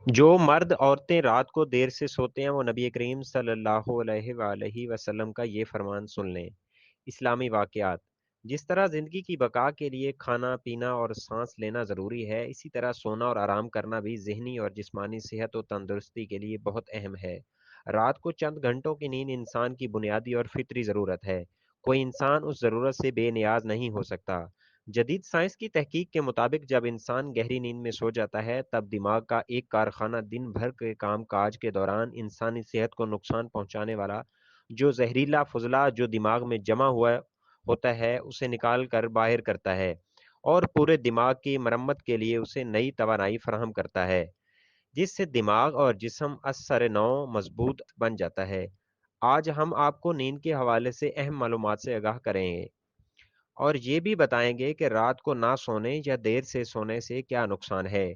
جو مرد عورتیں رات کو دیر سے سوتے ہیں وہ نبی کریم صلی اللہ علیہ وآلہ وسلم کا یہ فرمان سن لیں۔ اسلامی واقعات: جس طرح زندگی کی بقا کے لیے کھانا پینا اور سانس لینا ضروری ہے، اسی طرح سونا اور آرام کرنا بھی ذہنی اور جسمانی صحت و تندرستی کے لیے بہت اہم ہے۔ رات کو چند گھنٹوں کی نیند انسان کی بنیادی اور فطری ضرورت ہے۔ کوئی انسان اس ضرورت سے بے نیاز نہیں ہو سکتا۔ جدید سائنس کی تحقیق کے مطابق جب انسان گہری نیند میں سو جاتا ہے تب دماغ کا ایک کارخانہ دن بھر کے کام کاج کے دوران انسانی صحت کو نقصان پہنچانے والا جو زہریلا فضلہ جو دماغ میں جمع ہوا ہوتا ہے اسے نکال کر باہر کرتا ہے اور پورے دماغ کی مرمت کے لیے اسے نئی توانائی فراہم کرتا ہے، جس سے دماغ اور جسم از سر نو مضبوط بن جاتا ہے۔ آج ہم آپ کو نیند کے حوالے سے اہم معلومات سے آگاہ کریں گے اور یہ بھی بتائیں گے کہ رات کو نہ سونے یا دیر سے سونے سے کیا نقصان ہے۔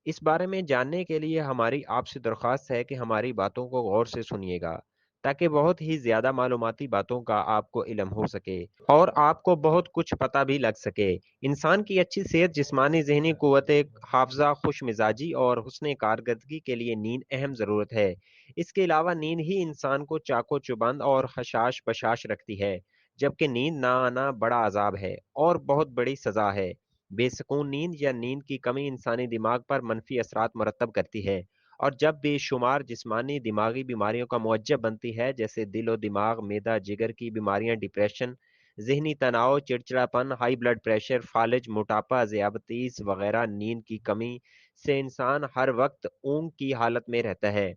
اس بارے میں جاننے کے لیے ہماری آپ سے درخواست ہے کہ ہماری باتوں کو غور سے سنیے گا تاکہ بہت ہی زیادہ معلوماتی باتوں کا آپ کو علم ہو سکے اور آپ کو بہت کچھ پتہ بھی لگ سکے۔ انسان کی اچھی صحت، جسمانی ذہنی قوت حافظہ، خوش مزاجی اور حسن کارکردگی کے لیے نیند اہم ضرورت ہے۔ اس کے علاوہ نیند ہی انسان کو چاق و چوبند اور خشاش بشاش رکھتی ہے، جبکہ نیند نہ آنا بڑا عذاب ہے اور بہت بڑی سزا ہے۔ بے سکون نیند یا نیند کی کمی انسانی دماغ پر منفی اثرات مرتب کرتی ہے اور جب بے شمار جسمانی دماغی بیماریوں کا موجب بنتی ہے، جیسے دل و دماغ، معدہ، جگر کی بیماریاں، ڈپریشن، ذہنی تناؤ، چڑچڑاپن، ہائی بلڈ پریشر، فالج، موٹاپا، ذیابطیس وغیرہ۔ نیند کی کمی سے انسان ہر وقت اونگ کی حالت میں رہتا ہے،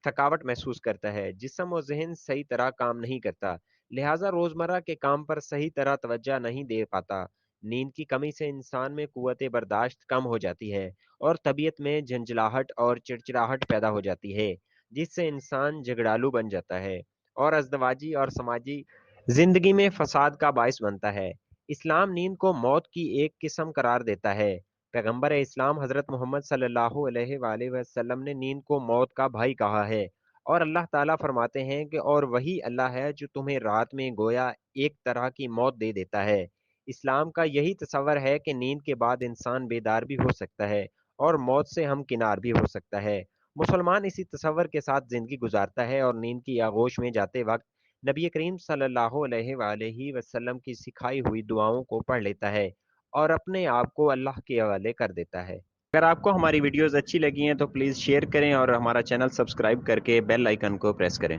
تھکاوٹ محسوس کرتا ہے، جسم و ذہن صحیح طرح کام نہیں کرتا، لہٰذا روزمرہ کے کام پر صحیح طرح توجہ نہیں دے پاتا۔ نیند کی کمی سے انسان میں قوت برداشت کم ہو جاتی ہے اور طبیعت میں جھنجھلاہٹ اور چڑچڑاہٹ پیدا ہو جاتی ہے، جس سے انسان جھگڑالو بن جاتا ہے اور ازدواجی اور سماجی زندگی میں فساد کا باعث بنتا ہے۔ اسلام نیند کو موت کی ایک قسم قرار دیتا ہے۔ پیغمبر اسلام حضرت محمد صلی اللہ علیہ وآلہ وسلم نے نیند کو موت کا بھائی کہا ہے اور اللہ تعالیٰ فرماتے ہیں کہ اور وہی اللہ ہے جو تمہیں رات میں گویا ایک طرح کی موت دے دیتا ہے۔ اسلام کا یہی تصور ہے کہ نیند کے بعد انسان بیدار بھی ہو سکتا ہے اور موت سے ہمکنار بھی ہو سکتا ہے۔ مسلمان اسی تصور کے ساتھ زندگی گزارتا ہے اور نیند کی آغوش میں جاتے وقت نبی کریم صلی اللہ علیہ وآلہ وسلم کی سکھائی ہوئی دعاؤں کو پڑھ لیتا ہے اور اپنے آپ کو اللہ کے حوالے کر دیتا ہے۔ اگر آپ کو ہماری ویڈیوز اچھی لگی ہیں تو پلیز شیئر کریں اور ہمارا چینل سبسکرائب کر کے بیل آئیکن کو پریس کریں۔